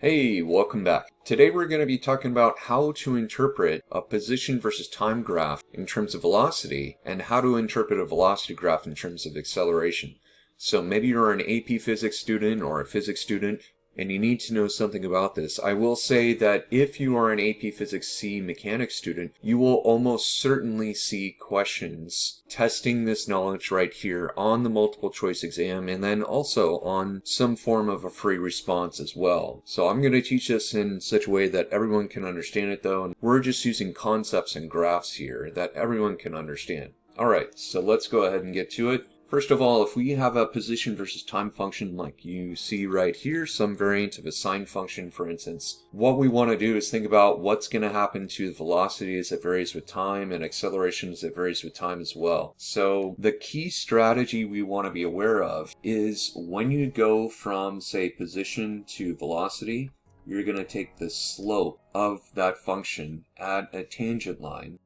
Hey, welcome back. Today we're going to be talking about how to interpret a position versus time graph in terms of velocity and how to interpret a velocity graph in terms of acceleration. So maybe you're an AP Physics student or a physics student and you need to know something about this. I will say that if you are an AP Physics C mechanics student, you will almost certainly see questions testing this knowledge right here on the multiple choice exam and then also on some form of a free response as well. So I'm going to teach this in such a way that everyone can understand it though, and we're just using concepts and graphs here that everyone can understand. Alright, so let's go ahead and get to it. First of all, if we have a position versus time function like you see right here, some variant of a sine function for instance, what we want to do is think about what's going to happen to the velocity as it varies with time and acceleration as it varies with time as well. So the key strategy we want to be aware of is when you go from, say, position to velocity, you're going to take the slope of that function at a tangent line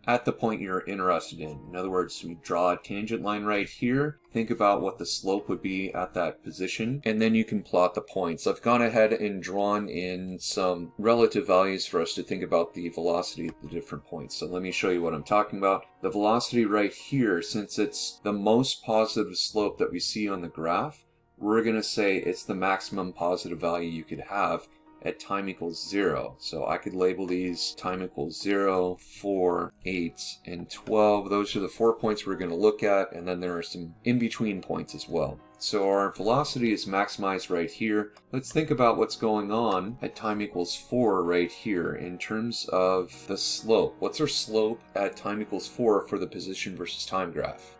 at the point you're interested in. In other words, we draw a tangent line right here, think about what the slope would be at that position, and then you can plot the points. I've gone ahead and drawn in some relative values for us to think about the velocity at the different points. So let me show you what I'm talking about. The velocity right here, since it's the most positive slope that we see on the graph, we're going to say it's the maximum positive value you could have at time equals 0. So I could label these time equals 0, 4, 8, and 12. Those are the 4 points we're going to look at, and then there are some in-between points as well. So our velocity is maximized right here. Let's think about what's going on at time equals 4 right here in terms of the slope. What's our slope at time equals 4 for the position versus time graph?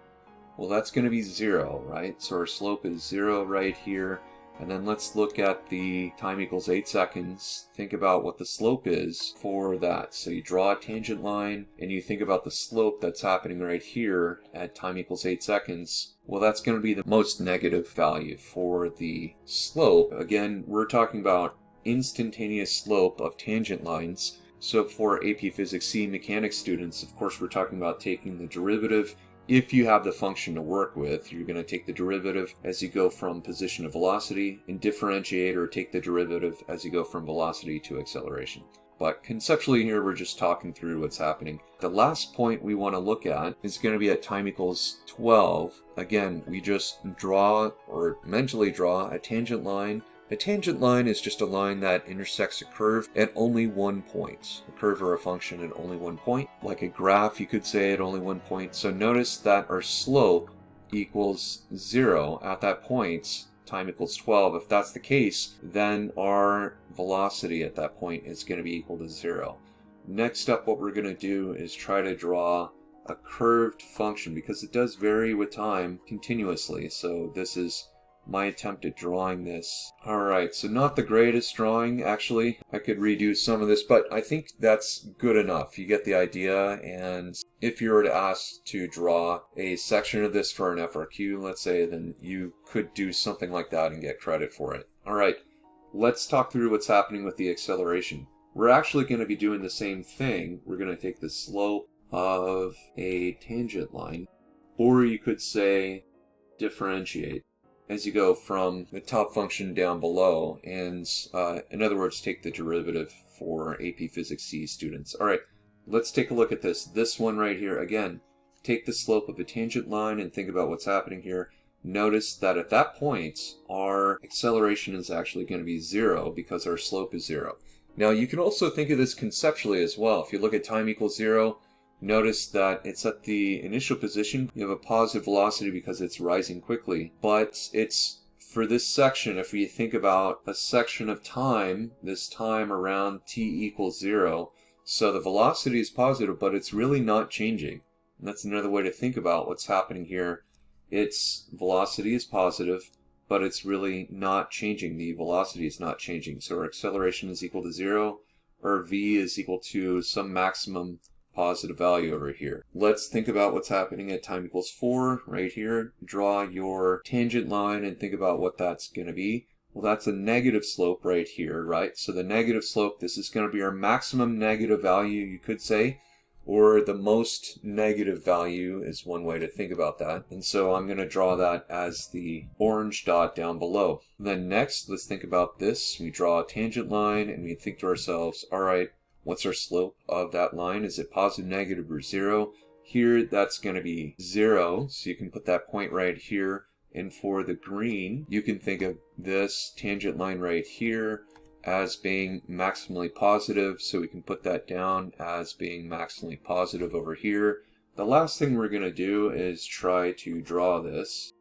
Well, that's going to be 0, right? So our slope is 0 right here. And then let's look at the time equals 8 seconds. Think about what the slope is for that. So you draw a tangent line and you think about the slope that's happening right here at time equals 8 seconds. Well, that's going to be the most negative value for the slope. Again, we're talking about instantaneous slope of tangent lines. So for AP Physics C mechanics students, of course, we're talking about taking the derivative. If you have the function to work with, you're going to take the derivative as you go from position to velocity and differentiate or take the derivative as you go from velocity to acceleration. But conceptually here, we're just talking through what's happening. The last point we want to look at is going to be at time equals 12. Again, we just draw or mentally draw a tangent line. A tangent line is just a line that intersects a curve at only one point. A curve or a function at only one point. Like a graph, you could say at only one point. So notice that our slope equals 0 at that point. Time equals 12. If that's the case, then our velocity at that point is going to be equal to 0. Next up, what we're going to do is try to draw a curved function because it does vary with time continuously. So this is my attempt at drawing this. Alright, so not the greatest drawing, actually. I could redo some of this, but I think that's good enough. You get the idea, and if you were to ask to draw a section of this for an FRQ, let's say, then you could do something like that and get credit for it. Alright, let's talk through what's happening with the acceleration. We're actually going to be doing the same thing. We're going to take the slope of a tangent line, or you could say differentiate as you go from the top function down below, and in other words, take the derivative for AP Physics C students. Alright, let's take a look at this. This one right here, again, take the slope of a tangent line and think about what's happening here. Notice that at that point, our acceleration is actually going to be 0 because our slope is 0. Now, you can also think of this conceptually as well. If you look at time equals 0, notice that it's at the initial position. You have a positive velocity because it's rising quickly. But it's for this section, if we think about a section of time, this time around t equals 0, so the velocity is positive, but it's really not changing. And that's another way to think about what's happening here. Its velocity is positive, but it's really not changing. The velocity is not changing. So our acceleration is equal to 0, or v is equal to some maximum positive value over here. Let's think about what's happening at time equals 4 right here. Draw your tangent line and think about what that's going to be. Well, that's a negative slope right here, right? So the negative slope, this is going to be our maximum negative value, you could say. or the most negative value is one way to think about that. And so I'm going to draw that as the orange dot down below. And then next, let's think about this. We draw a tangent line and we think to ourselves, all right, what's our slope of that line? Is it positive, negative, or 0? Here, that's going to be 0, so you can put that point right here. And for the green, you can think of this tangent line right here as being maximally positive, so we can put that down as being maximally positive over here. The last thing we're going to do is try to draw this.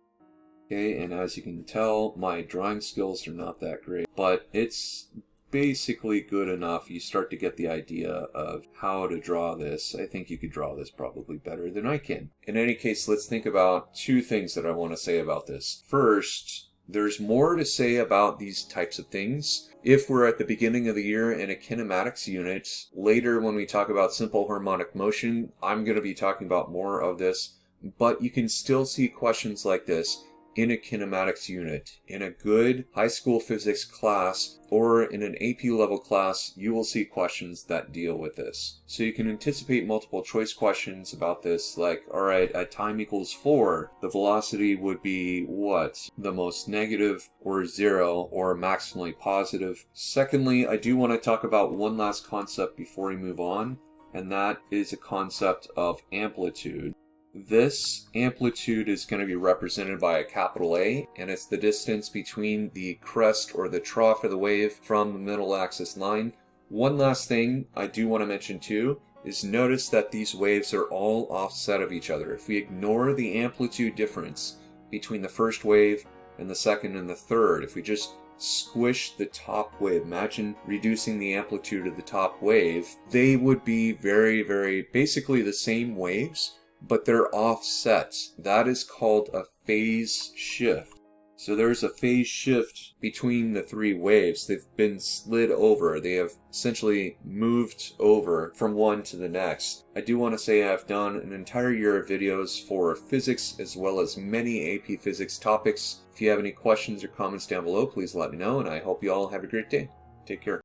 Okay, and as you can tell, my drawing skills are not that great, but it's basically good enough. You start to get the idea of how to draw this. I think you could draw this probably better than I can. In any case, let's think about two things that I want to say about this. First, there's more to say about these types of things if we're at the beginning of the year in a kinematics unit. Later, when we talk about simple harmonic motion, I'm going to be talking about more of this, but you can still see questions like this in a kinematics unit. In a good high school physics class or in an AP level class, you will see questions that deal with this. So you can anticipate multiple choice questions about this, like, all right, at time equals 4, the velocity would be what? The most negative or 0 or maximally positive. Secondly, I do want to talk about one last concept before we move on, and that is a concept of amplitude. This amplitude is going to be represented by a capital A, and it's the distance between the crest or the trough of the wave from the middle axis line. One last thing I do want to mention too is notice that these waves are all offset of each other. If we ignore the amplitude difference between the first wave and the second and the third, if we just squish the top wave, imagine reducing the amplitude of the top wave, they would be very basically the same waves, but they're offset. That is called a phase shift. So there's a phase shift between the three waves. They've been slid over. They have essentially moved over from one to the next. I do want to say I've done an entire year of videos for physics as well as many AP Physics topics. If you have any questions or comments down below, please let me know, and I hope you all have a great day. Take care.